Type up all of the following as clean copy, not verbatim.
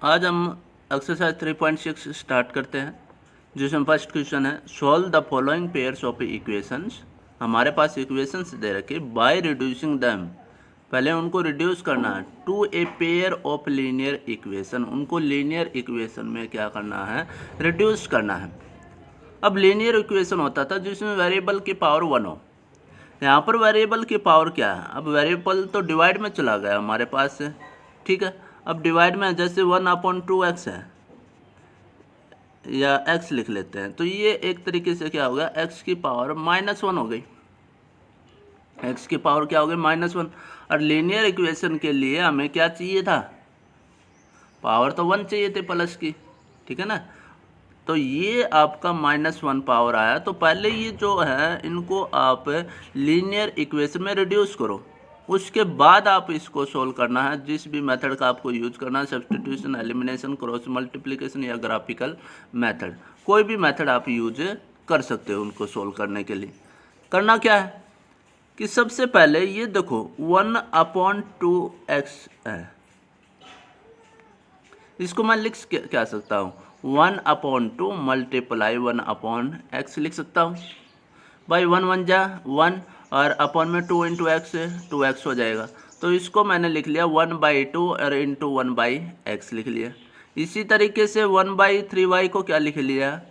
आज हम exercise 3.6 start करते हैं, जिसमें फर्स्ट क्वेश्चन है solve the following pairs of equations. हमारे पास इक्वेशंस दे रखे बाय रिड्यूसिंग दैम, पहले उनको रिड्यूस करना है to a pair of linear equation. उनको लीनियर इक्वेशन में क्या करना है, रिड्यूस करना है। अब लीनियर इक्वेशन होता था जिसमें वेरिएबल की पावर 1 हो। यहाँ पर वेरिएबल की पावर क्या है, अब वेरिएबल तो डिवाइड में चला गया हमारे पास से, ठीक है। अब डिवाइड में जैसे 1/2x है या x लिख लेते हैं, तो ये एक तरीके से क्या होगा, x की पावर -1 हो गई। x की पावर क्या हो गई, -1। और लीनियर इक्वेशन के लिए हमें क्या चाहिए था, पावर तो 1 चाहिए थे प्लस की, ठीक है ना। तो ये आपका -1 पावर आया। तो पहले ये जो है इनको आप लीनियर इक्वेशन में रिड्यूस करो, उसके बाद आप इसको सोल्व करना है। जिस भी मेथड का आपको यूज करना है, सब्स्टिट्यूशन, एलिमिनेशन, क्रॉस मल्टीप्लिकेशन या ग्राफिकल मेथड, कोई भी मेथड आप यूज कर सकते हो उनको सोल्व करने के लिए। करना क्या है कि सबसे पहले ये देखो 1/2x है, इसको मैं लिख क्या सकता हूँ, 1/2 मल्टीप्लाई 1/x लिख सकता हूँ। भाई 1 1 जा 1 और अपॉन में 2 इंटू एक्स, 2x हो जाएगा। तो इसको मैंने लिख लिया 1/2 और इंटू 1/x लिख लिया। इसी तरीके से 1/3y को क्या लिख लिया,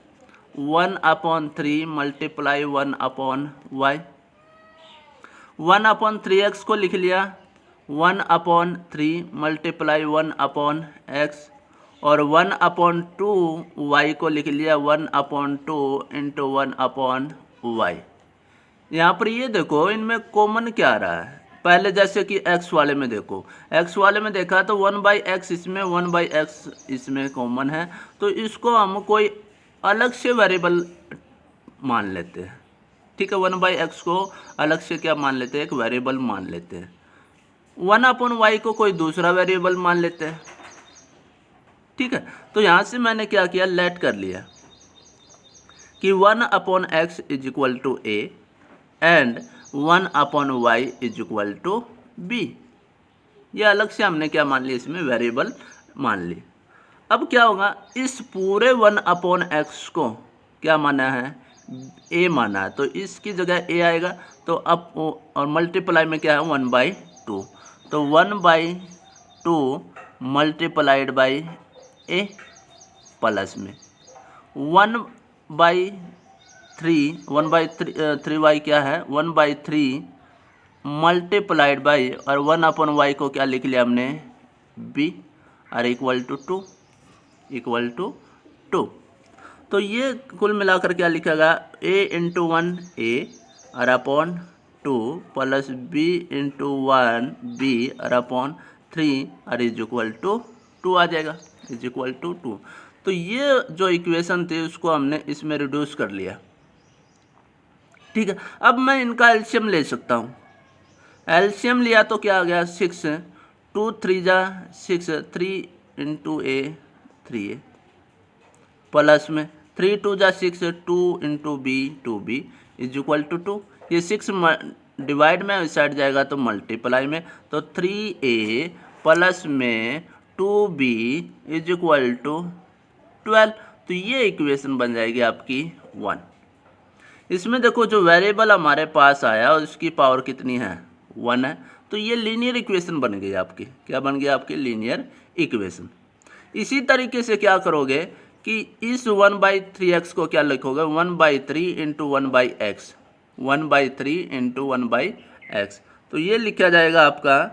1/3 मल्टीप्लाई 1/y। 1/3x को लिख लिया 1/3 मल्टीप्लाई 1/x। और 1/2y को लिख लिया 1/2 इंटू 1/y। यहाँ पर ये देखो इनमें कॉमन क्या आ रहा है, पहले जैसे कि x वाले में देखो, x वाले में देखा तो 1/x इसमें, 1/x इसमें कॉमन है। तो इसको हम कोई अलग से वेरिएबल मान लेते हैं, ठीक है। 1/x को अलग से क्या मान लेते हैं, एक वेरिएबल मान लेते हैं। 1/y को कोई दूसरा वेरिएबल मान लेते हैं, ठीक है। तो यहाँ से मैंने क्या किया, लेट कर लिया कि 1/x is equal to a and 1/y is equal to b। ये अलग से हमने क्या मान लिया, इसमें वेरिएबल मान ली। अब क्या होगा, इस पूरे 1/x को क्या माना है, a माना है, तो इसकी जगह a आएगा। तो अब और मल्टीप्लाई में क्या है 1/2, तो 1/2 मल्टीप्लाइड बाई a प्लस में 1/3y क्या है, 1/3 मल्टीप्लाइड बाई, और 1/y को क्या लिख लिया हमने, b, और इक्वल टू 2। तो ये कुल मिलाकर क्या लिखेगा, a इंटू 1 a और upon 2 plus b into 1 b और अपॉन 3 और इज इक्वल टू 2 आ जाएगा, इज इक्वल टू 2। तो ये जो इक्वेशन थी उसको हमने इसमें रिड्यूस कर लिया, ठीक है। अब मैं इनका एलसीएम ले सकता हूँ। एलसीएम लिया तो क्या आ गया, 6, 2 3 जा 6, 3 इंटू a 3a प्लस में 3 2 जा 6, 2 into b 2b is equal to 2। ये 6 डिवाइड में इस साइड जाएगा तो मल्टीप्लाई में, तो 3a प्लस में 2b इज इक्वल टू 12। तो ये इक्वेशन बन जाएगी आपकी 1। इसमें देखो जो वेरिएबल हमारे पास आया उसकी पावर कितनी है, 1 है। तो ये लीनियर इक्वेशन बन गई आपकी, क्या बन गई आपकी, लीनियर इक्वेशन। इसी तरीके से क्या करोगे कि इस 1/3x को क्या लिखोगे, 1/3 इंटू 1/x, 1/3 इंटू 1/x। तो ये लिखा जाएगा आपका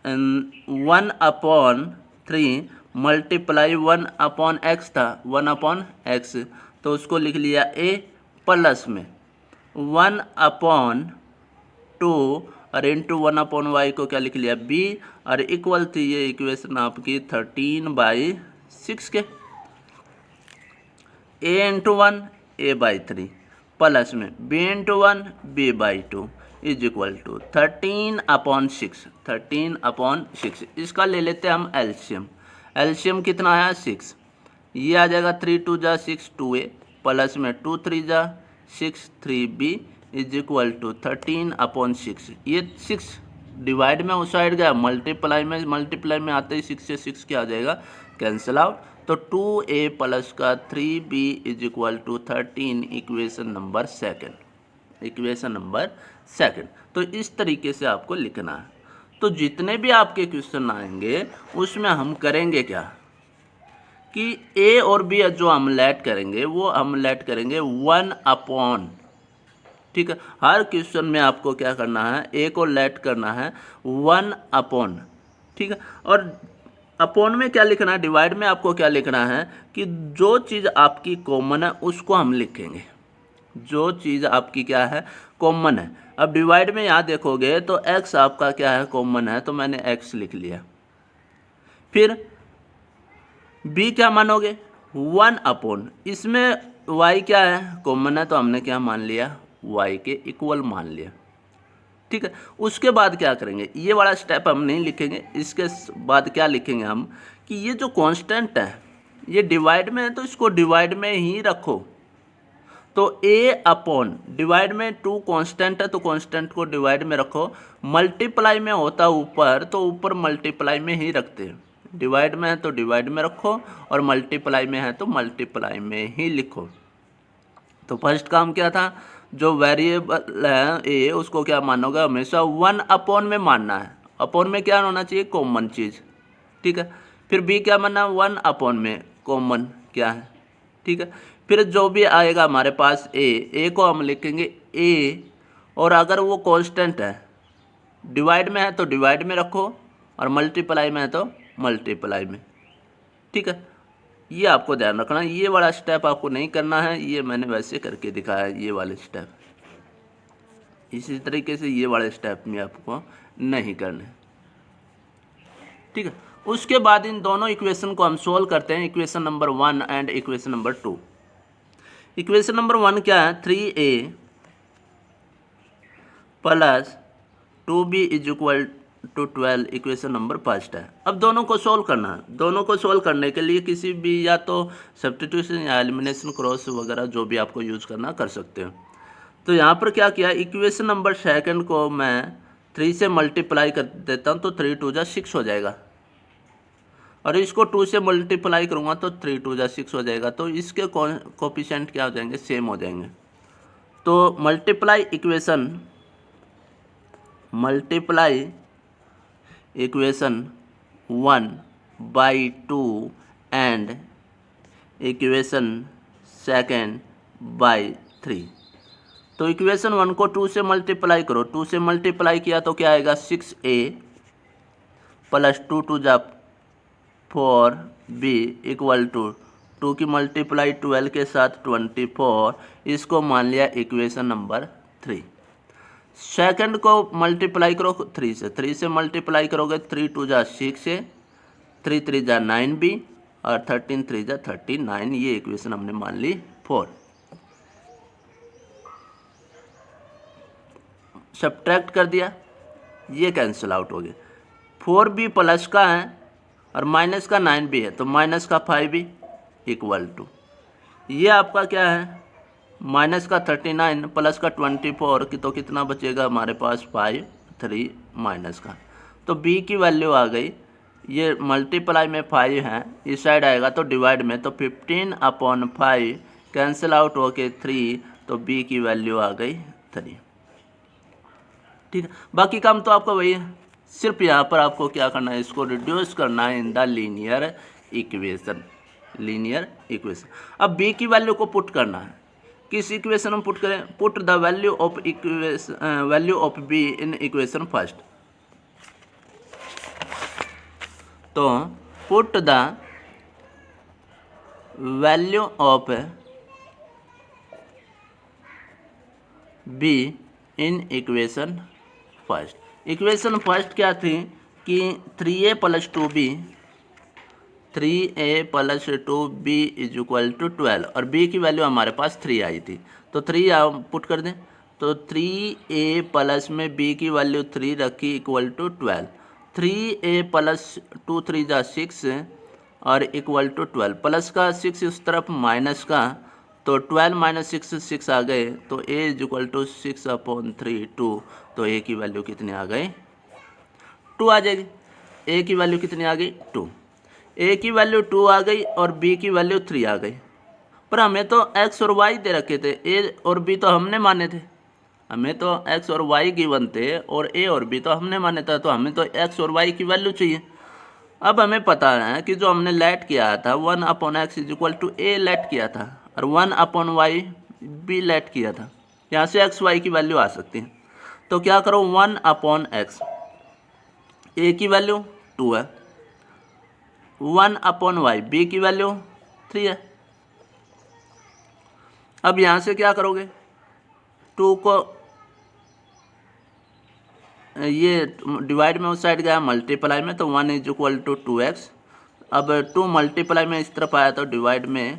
1/3 मल्टीप्लाई 1/x था, 1/x, तो उसको लिख लिया a प्लस में 1/2 और इंटू 1/y को क्या लिख लिया b, और इक्वल थी ये इक्वेशन आपकी 13/6 के। a इंटू 1 a/3 प्लस में b into 1 b/2 is equal to 13/6, 13/6। इसका ले लेते हैं हम एलसीएम। एलसीएम कितना आया, 6। ये आ जाएगा 3 2 जा 6 2a प्लस में 2 3 जा 6 3b इज इक्वल टू 13/6। ये 6 डिवाइड में उस साइड गया, मल्टीप्लाई में आते ही 6 से 6 क्या आ जाएगा, कैंसिल आउट। तो 2a प्लस का 3b is equal to 13 equation number second. तो इस तरीके से आपको लिखना है। तो जितने भी आपके क्वेश्चन आएंगे उसमें हम करेंगे क्या कि a और b जो हम लेट करेंगे वो हम लेट करेंगे 1/, ठीक है। हर क्वेश्चन में आपको क्या करना है, a को लेट करना है 1/, ठीक है। और अपॉन में क्या लिखना है, डिवाइड में आपको क्या लिखना है कि जो चीज़ आपकी कॉमन है उसको हम लिखेंगे, जो चीज़ आपकी क्या है, कॉमन है। अब डिवाइड में यहाँ देखोगे तो x आपका क्या है, कॉमन है, तो मैंने x लिख लिया। फिर b क्या मानोगे, 1/, इसमें y क्या है, कॉमन है, तो हमने क्या मान लिया, y के इक्वल मान लिया, ठीक है। उसके बाद क्या करेंगे, ये वाला स्टेप हम नहीं लिखेंगे। इसके बाद क्या लिखेंगे हम कि ये जो कांस्टेंट है ये डिवाइड में है तो इसको डिवाइड में ही रखो। तो a/, डिवाइड में 2 कांस्टेंट है तो कांस्टेंट को डिवाइड में रखो। मल्टीप्लाई में होता ऊपर तो ऊपर मल्टीप्लाई में ही रखते हैं। डिवाइड में है तो डिवाइड में रखो और मल्टीप्लाई में है तो मल्टीप्लाई में ही लिखो। तो फर्स्ट काम क्या था, जो वेरिएबल है ए उसको क्या मानोगे, हमेशा 1/, में मानना है। अपॉन में क्या होना चाहिए, कॉमन चीज़, ठीक है। फिर बी क्या मानना, 1/, में कॉमन क्या है, ठीक है। फिर जो भी आएगा हमारे पास ए को हम लिखेंगे ए, और अगर वो कांस्टेंट है, डिवाइड में है तो डिवाइड में रखो और मल्टीप्लाई में है तो मल्टीप्लाई में, ठीक है। ये आपको ध्यान रखना, ये वाला स्टेप आपको नहीं करना है, ये मैंने वैसे करके दिखाया है, ये वाले स्टेप। इसी तरीके से ये वाले स्टेप में आपको नहीं करने, ठीक है। उसके बाद इन दोनों इक्वेशन को हम सोल्व करते हैं, equation number 1 and equation number 2। Equation number 1 क्या है, 3a plus 2b is equal to 12, equation number first है। अब दोनों को सोल्व करना है। दोनों को सोल्व करने के लिए किसी भी या तो सब्स्टिट्यूशन या एलिमिनेशन, क्रॉस वगैरह जो भी आपको यूज़ करना कर सकते हो। तो यहाँ पर क्या किया, इक्वेशन नंबर सेकंड को मैं 3 से मल्टीप्लाई कर देता हूँ तो 3 2 जा 6 हो जाएगा, और इसको 2 से मल्टीप्लाई करूँगा तो 3 2 जा 6 हो जाएगा। तो इसके कोफिशिएंट क्या हो जाएंगे, सेम हो जाएंगे। तो multiply equation 1/2 and equation second by 3। तो इक्वेशन 1 को 2 से मल्टीप्लाई करो, 2 से मल्टीप्लाई किया तो क्या आएगा, 6a प्लस 2 2 जा 4b इक्वल टू 2 की मल्टीप्लाई 12 के साथ 24, इसको मान लिया इक्वेशन नंबर 3। सेकंड को मल्टीप्लाई करो 3 से मल्टीप्लाई करोगे 3 2 जा 6 से, 3 3 जा 9b और 13 3 जा 39, ये इक्वेशन हमने मान ली 4। सब्ट्रैक्ट कर दिया, ये कैंसिल आउट हो गया। 4b प्लस का है और माइनस का 9b है तो माइनस का 5b इक्वल टू, ये आपका क्या है, माइनस का 39 प्लस का 24 की, तो कितना बचेगा हमारे पास 5 3 माइनस का, तो b की वैल्यू आ गई। ये मल्टीप्लाई में 5 है, इस साइड आएगा तो डिवाइड में, तो 15/5 कैंसिल आउट हो के 3, तो b की वैल्यू आ गई 3, ठीक है। बाकी काम तो आपका वही है, सिर्फ यहाँ पर आपको क्या करना है, इसको रिड्यूस करना है इन द लीनियर इक्वेशन। अब b की वैल्यू को पुट करना है, किस इक्वेशन में पुट करें, put the value of b in equation first. तो put the value of b in equation first. Equation first क्या थी कि 3a plus 2b is equal to 12, और b की वैल्यू हमारे पास 3 आई थी, तो 3 हम पुट कर दें, तो 3a प्लस में b की वैल्यू 3 रखी इक्वल टू 12, 3a प्लस 2 3 जा 6 और इक्वल टू 12, प्लस का 6 इस तरफ माइनस का, तो 12 माइनस 6 आ गए, तो a इज इक्वल टू 6/3 2, तो a की वैल्यू कितनी आ गई, 2 आ जाएगी। ए की वैल्यू कितनी आ गई 2, ए की वैल्यू 2 आ गई और बी की वैल्यू 3 आ गई। पर हमें तो एक्स और वाई दे रखे थे, ए और बी तो हमने माने थे, हमें तो एक्स और वाई गिवन थे और ए और बी तो हमने माने था, तो हमें तो एक्स और वाई की वैल्यू चाहिए। अब हमें पता है कि जो हमने लेट किया था 1/x is equal to a let किया था और 1/y बी लेट किया था। यहाँ से एक्स वाई की वैल्यू आ सकती है। तो क्या करो 1/x, ए की वैल्यू 2 है, 1/y बी की वैल्यू 3 है। अब यहाँ से क्या करोगे, 2 को ये डिवाइड में उस साइड गया, मल्टीप्लाई में, तो 1 इज इक्वल टू 2x। अब 2 मल्टीप्लाई में इस तरफ आया तो डिवाइड में,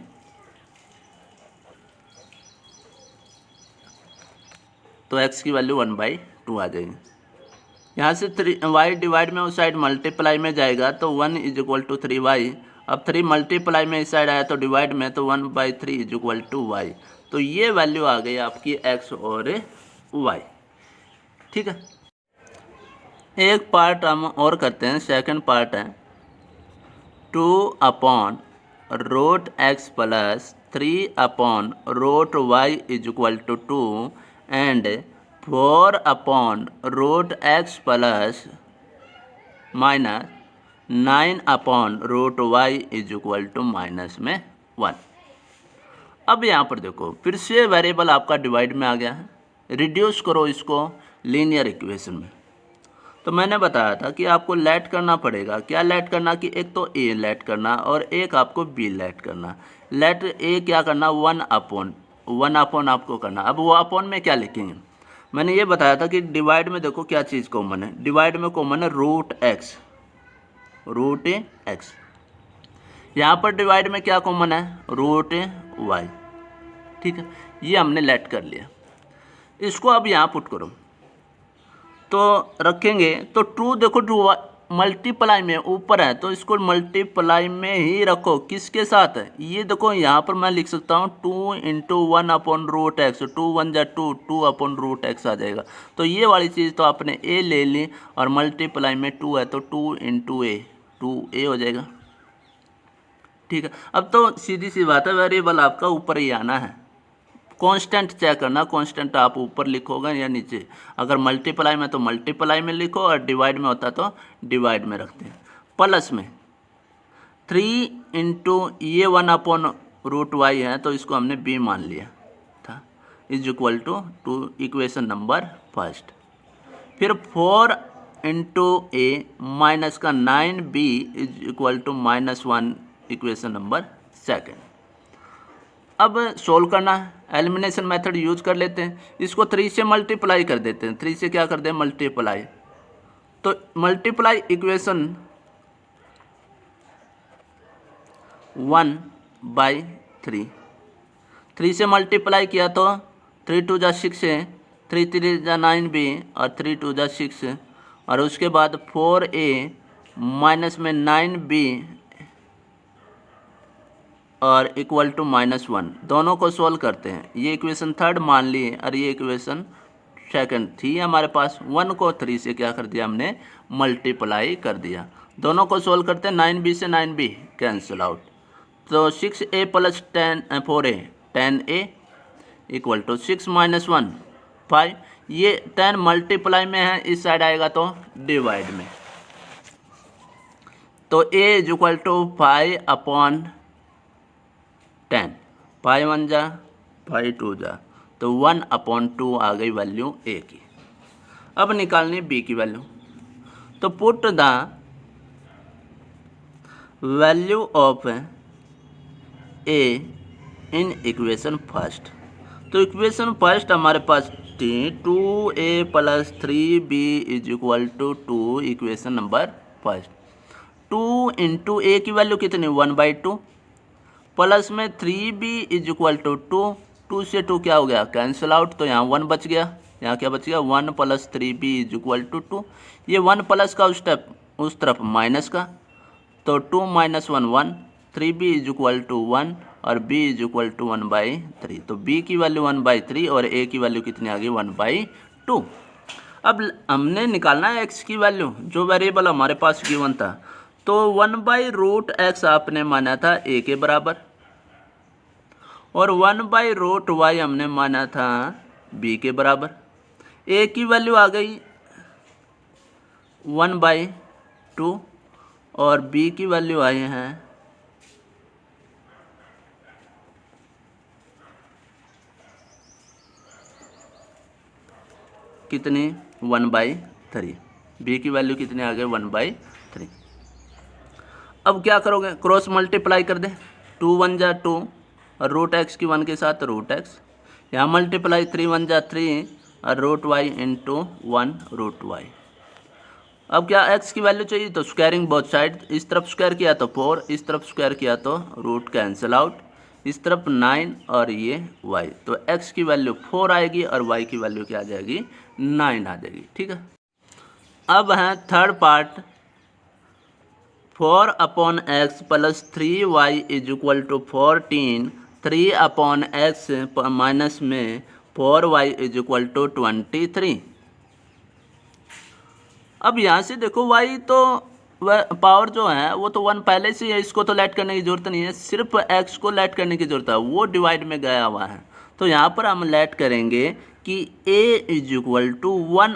तो x की वैल्यू 1/2 आ जाएगी। यहाँ से 3y डिवाइड में उस साइड मल्टीप्लाई में जाएगा तो 1 इज इक्वल टू 3y। अब 3 मल्टीप्लाई में इस साइड आया तो डिवाइड में, तो 1/3 इज इक्वल टू y। तो ये वैल्यू आ गई आपकी x और y। ठीक है, एक पार्ट हम और करते हैं, सेकंड पार्ट है 2/√x plus 3/√y is equal to 2 and 4/√x plus minus 9/√y is equal to minus में 1। अब यहाँ पर देखो फिर से वेरिएबल आपका डिवाइड में आ गया है, रिड्यूस करो इसको लीनियर इक्वेशन में। तो मैंने बताया था कि आपको लेट करना पड़ेगा, क्या लेट करना कि एक तो ए लेट करना और एक आपको बी लेट करना। लेट ए क्या करना 1/1 आपको करना। अब वो अपॉन में क्या लिखेंगे, मैंने ये बताया था कि डिवाइड में देखो क्या चीज़ कॉमन है, डिवाइड में कॉमन है √x, यहाँ पर डिवाइड में क्या कॉमन है √y। ठीक है, ये हमने लेट कर लिया। इसको अब यहाँ पुट करो तो रखेंगे तो 2 देखो 2 मल्टीप्लाई में ऊपर है तो इसको मल्टीप्लाई में ही रखो, किसके साथ है, ये देखो यहाँ पर मैं लिख सकता हूँ 2 इंटू 1/√x, 2 1 जा 2, 2/√x आ जाएगा। तो ये वाली चीज़ तो आपने a ले ली और मल्टीप्लाई में 2 है तो 2 इंटू a, 2a हो जाएगा। ठीक है, अब तो सीधी सी बात है वेरिएबल आपका ऊपर ही आना है। कांस्टेंट चेक करना, कांस्टेंट आप ऊपर लिखोगे या नीचे, अगर मल्टीप्लाई में तो मल्टीप्लाई में लिखो और डिवाइड में होता तो डिवाइड में रखते हैं। प्लस में 3 इंटू ये 1/√y है तो इसको हमने b मान लिया था, is equal to equation number first. फिर 4 इंटू a माइनस का 9b is equal to -1 equation number second. अब सोल्व करना है, एलिमिनेशन मेथड यूज कर लेते हैं, इसको 3 से मल्टीप्लाई कर देते हैं। 3 से क्या कर दें मल्टीप्लाई, तो मल्टीप्लाई इक्वेशन 1/3, 3 से मल्टीप्लाई किया तो 3 2 जा 6 है, 3 3 जा 9b और 3 2 जा 6 और उसके बाद 4a माइनस में 9b और इक्वल टू -1। दोनों को सोल्व करते हैं, ये इक्वेशन थर्ड मान ली और ये इक्वेशन सेकंड थी हमारे पास। 1 को 3 से क्या कर दिया हमने मल्टीप्लाई कर दिया। दोनों को सोल्व करते हैं, 9b से 9b कैंसिल आउट, तो 6a plus 4a 10a equal to 6 - 1 5। ये 10 मल्टीप्लाई में है, इस साइड आएगा तो डिवाइड में, तो a इज इक्वल टू 5/10, 5 1 जा 5 2 जा, तो 1/2 आ गई वैल्यू a की। अब निकालनी b की वैल्यू, तो put the value of a in equation first. तो इक्वेशन फर्स्ट हमारे पास थी 2a plus 3b is equal to 2, equation number first. 2 into a की वैल्यू कितनी 1/2 प्लस में 3b इज इक्वल टू 2, 2 से 2 क्या हो गया कैंसिल आउट, तो यहाँ 1 बच गया, यहाँ क्या बच गया 1 plus 3b is equal to 2। ये 1 प्लस का उस तरफ माइनस का, तो 2 - 1 1, 3b इज इक्वल टू 1 और b इज इक्वल टू 1/3। तो b की वैल्यू 1/3 और a की वैल्यू कितनी आ गई 1/2। अब हमने निकालना है एक्स की वैल्यू, जो वेरिएबल हमारे पास गिवन था। तो 1/√x आपने माना था a के बराबर और 1/√y हमने माना था b के बराबर। a की वैल्यू आ गई 1/2 और b की वैल्यू आई है कितनी 1/3। b की वैल्यू कितनी आ गई 1/3। अब क्या करोगे, क्रॉस मल्टीप्लाई कर दे, 2 1 जा 2 और √x की 1 के साथ √x, यहाँ मल्टीप्लाई 3 1 जा 3 और √y इंटू 1√y। अब क्या x की वैल्यू चाहिए तो स्क्वायरिंग बोथ साइड, इस तरफ स्क्वायर किया तो 4, इस तरफ स्क्वायर किया तो रूट कैंसिल आउट, इस तरफ 9 और ये y, तो x की वैल्यू 4 आएगी और y की वैल्यू क्या आ जाएगी 9 आ जाएगी। ठीक है, अब है third part, 4/x plus 3y is equal to 14, 3/x minus में 4y इज इक्वल टू 23। अब यहाँ से देखो y तो पावर जो है वो तो 1 पहले से है, इसको तो लेट करने की जरूरत नहीं है, सिर्फ x को लेट करने की जरूरत है, वो डिवाइड में गया हुआ है। तो यहाँ पर हम लेट करेंगे कि a इज इक्वल टू 1/,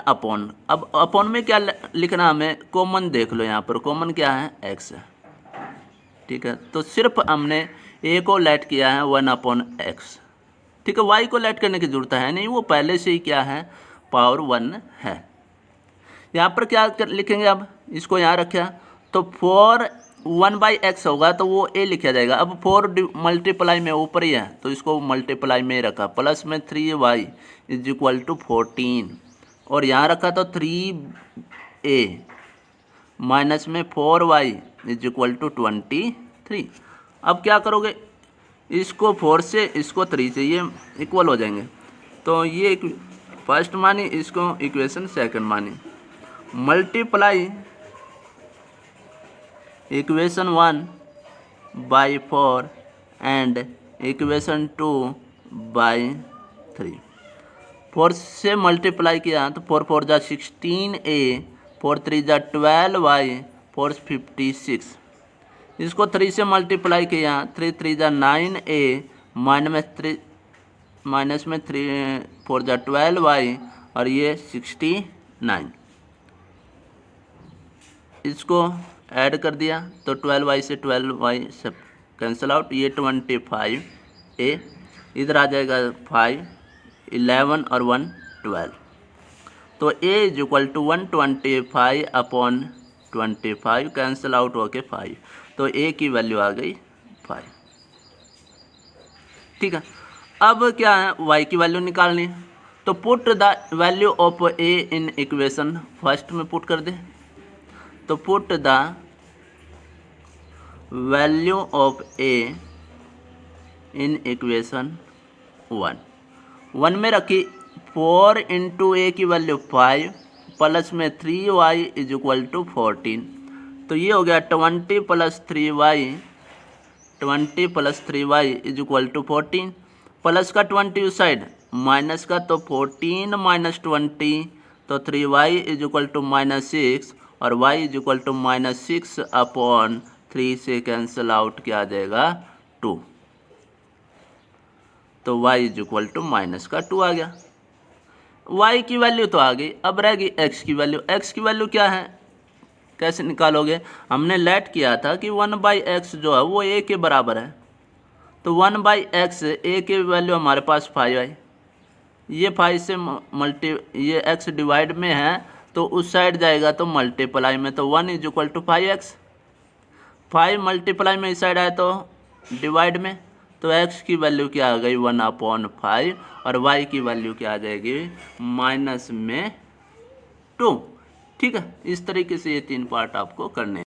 अब अपॉन में क्या लिखना, हमें कॉमन देख लो, यहाँ पर कॉमन क्या है x है। ठीक है, तो सिर्फ हमने a को लेट किया है 1/x। ठीक है, y को लेट करने की जरूरत है नहीं, वो पहले से ही क्या है पावर 1 है। यहाँ पर क्या लिखेंगे, अब इसको यहाँ रखा तो 4 1/x होगा तो वो a लिखा जाएगा। अब 4 मल्टीप्लाई में ऊपर ही है तो इसको मल्टीप्लाई में रखा, प्लस में 3y इज इक्वल टू 14 और यहाँ रखा तो 3a माइनस में 4y इज इक्वल टू 23। अब क्या करोगे, इसको 4 से इसको 3 से ये इक्वल हो जाएंगे, तो ये फर्स्ट मानी, इसको इक्वेशन सेकंड मानी, मल्टीप्लाई इक्वेशन 1/4 एंड इक्वेशन 2/3। 4 से मल्टीप्लाई किया तो 4 4 जा 16a, 4 3 जा 12y, 4 56। इसको 3 से मल्टीप्लाई किया, 3 3 जा 9a, माइनस में 3 4 जा 12y और ये 69। इसको ऐड कर दिया तो 12y से 12y सब कैंसिल आउट, ये 25a, इधर आ जाएगा 5, 11 और 1 12, तो a is equal to 125/25 cancel out होके 5, तो a की वैल्यू आ गई 5। ठीक है, अब क्या है y की वैल्यू निकालनी है, तो put the value of a in equation first में पुट कर दे, तो put the value of a in equation 1 में रखी 4 इंटू a की वैल्यू 5 प्लस में 3y इज इक्वल टू 14, तो ये हो गया 20 plus 3y is equal to 14, plus का 20 उस साइड, माइनस का तो 14 माइनस 20, तो 3y इज इक्वल टू -6 और y इज इक्वल टू -6/3 से कैंसिल आउट क्या आ जाएगा 2, तो y इज इक्वल टू -2 आ गया। y की वैल्यू तो आ गई, अब रहेगी x की वैल्यू। x की वैल्यू क्या है, कैसे निकालोगे, हमने लेट किया था कि 1/x जो है वो a के बराबर है, तो 1/x a की वैल्यू हमारे पास 5 आई, ये 5 से ये x डिवाइड में है तो उस साइड जाएगा तो मल्टीप्लाई में, तो 1 is equal to 5x, 5 multiply में इस साइड आए तो डिवाइड में, तो x की वैल्यू क्या आ गई 1/5 और y की वैल्यू क्या आ जाएगी -2। ठीक है, इस तरीके से ये 3 पार्ट आपको करने हैं।